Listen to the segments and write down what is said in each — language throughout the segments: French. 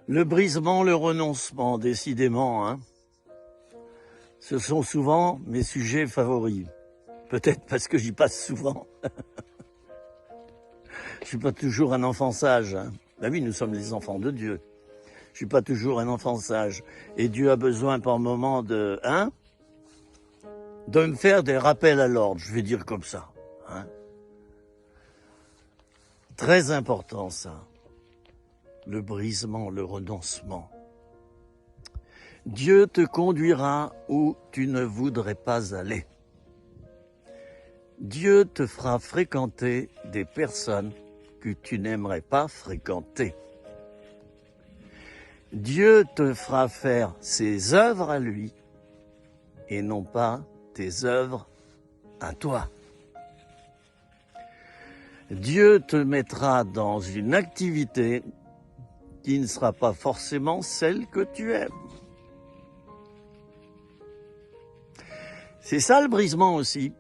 Le brisement, le renoncement, décidément, hein. Ce sont souvent mes sujets favoris. Peut-être parce que j'y passe souvent. Je suis pas toujours un enfant sage, hein. Ben oui, nous sommes les enfants de Dieu. Je suis pas toujours un enfant sage. Et Dieu a besoin par moment de me faire des rappels à l'ordre, je vais dire comme ça, hein. Très important, ça. Le brisement, le renoncement. Dieu te conduira où tu ne voudrais pas aller. Dieu te fera fréquenter des personnes que tu n'aimerais pas fréquenter. Dieu te fera faire ses œuvres à lui et non pas tes œuvres à toi. Dieu te mettra dans une activité qui ne sera pas forcément celle que tu aimes. C'est ça le brisement aussi.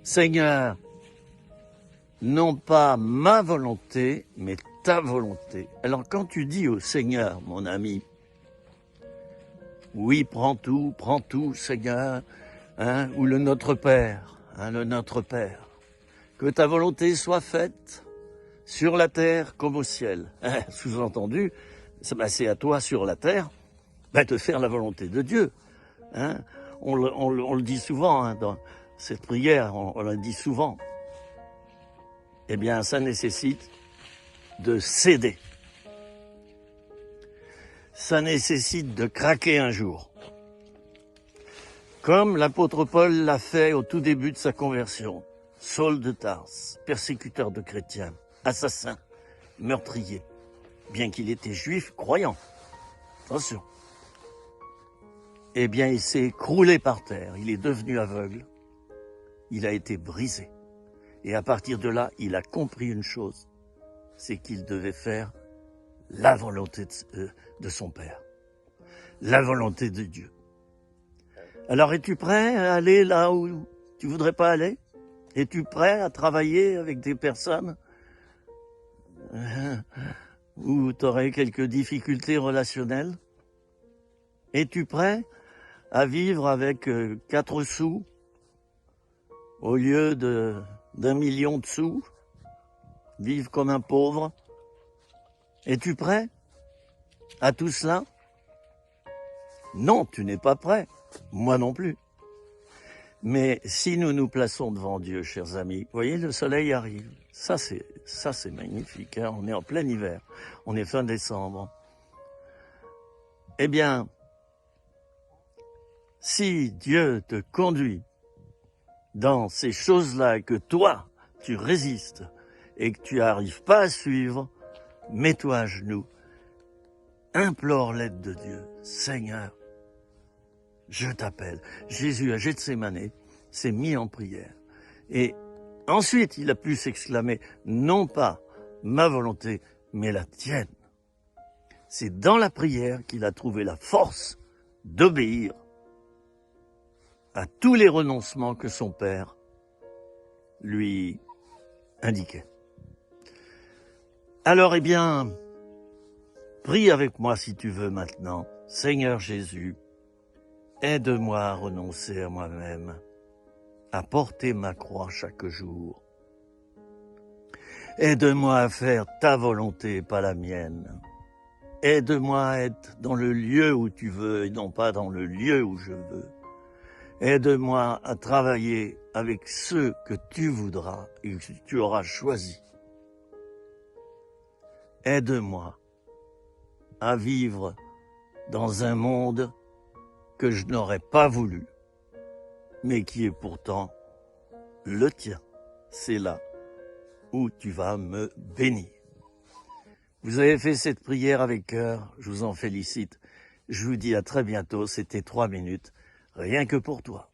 Seigneur, non pas ma volonté, mais ta volonté. Alors quand tu dis au Seigneur, mon ami, oui, prends tout, Seigneur, hein, ou le Notre Père, hein, le Notre Père, que ta volonté soit faite sur la terre comme au ciel. Hein, sous-entendu, c'est à toi sur la terre de faire la volonté de Dieu. Hein. On le dit souvent, hein, dans cette prière, on le dit souvent. Eh bien, ça nécessite de céder. Ça nécessite de craquer un jour. Comme l'apôtre Paul l'a fait au tout début de sa conversion. Saul de Tarse, persécuteur de chrétiens, assassin, meurtrier, bien qu'il était juif croyant. Attention. Eh bien, il s'est écroulé par terre, il est devenu aveugle, il a été brisé. Et à partir de là, il a compris une chose, c'est qu'il devait faire la volonté de son Père, la volonté de Dieu. Alors, es-tu prêt à aller là où tu voudrais pas aller? Es-tu prêt à travailler avec des personnes où tu aurais quelques difficultés relationnelles? Es-tu prêt à vivre avec 4 sous au lieu d'1 million de sous? Vivre comme un pauvre? Es-tu prêt à tout cela? Non, tu n'es pas prêt. Moi non plus. Mais si nous nous plaçons devant Dieu, chers amis, vous voyez, le soleil arrive. Ça, c'est magnifique, hein. On est en plein hiver. On est fin décembre. Eh bien, si Dieu te conduit dans ces choses-là, que toi, tu résistes et que tu n'arrives pas à suivre, mets-toi à genoux, implore l'aide de Dieu. Seigneur, je t'appelle. Jésus à Gethsémani s'est mis en prière. Et ensuite, il a pu s'exclamer, non pas ma volonté, mais la tienne. C'est dans la prière qu'il a trouvé la force d'obéir à tous les renoncements que son Père lui indiquait. Alors, eh bien, prie avec moi si tu veux maintenant. Seigneur Jésus, aide-moi à renoncer à moi-même, à porter ma croix chaque jour. Aide-moi à faire ta volonté, pas la mienne. Aide-moi à être dans le lieu où tu veux et non pas dans le lieu où je veux. Aide-moi à travailler avec ceux que tu voudras et que tu auras choisis. Aide-moi à vivre dans un monde que je n'aurais pas voulu, mais qui est pourtant le tien. C'est là où tu vas me bénir. Vous avez fait cette prière avec cœur, je vous en félicite. Je vous dis à très bientôt, c'était 3 minutes, rien que pour toi.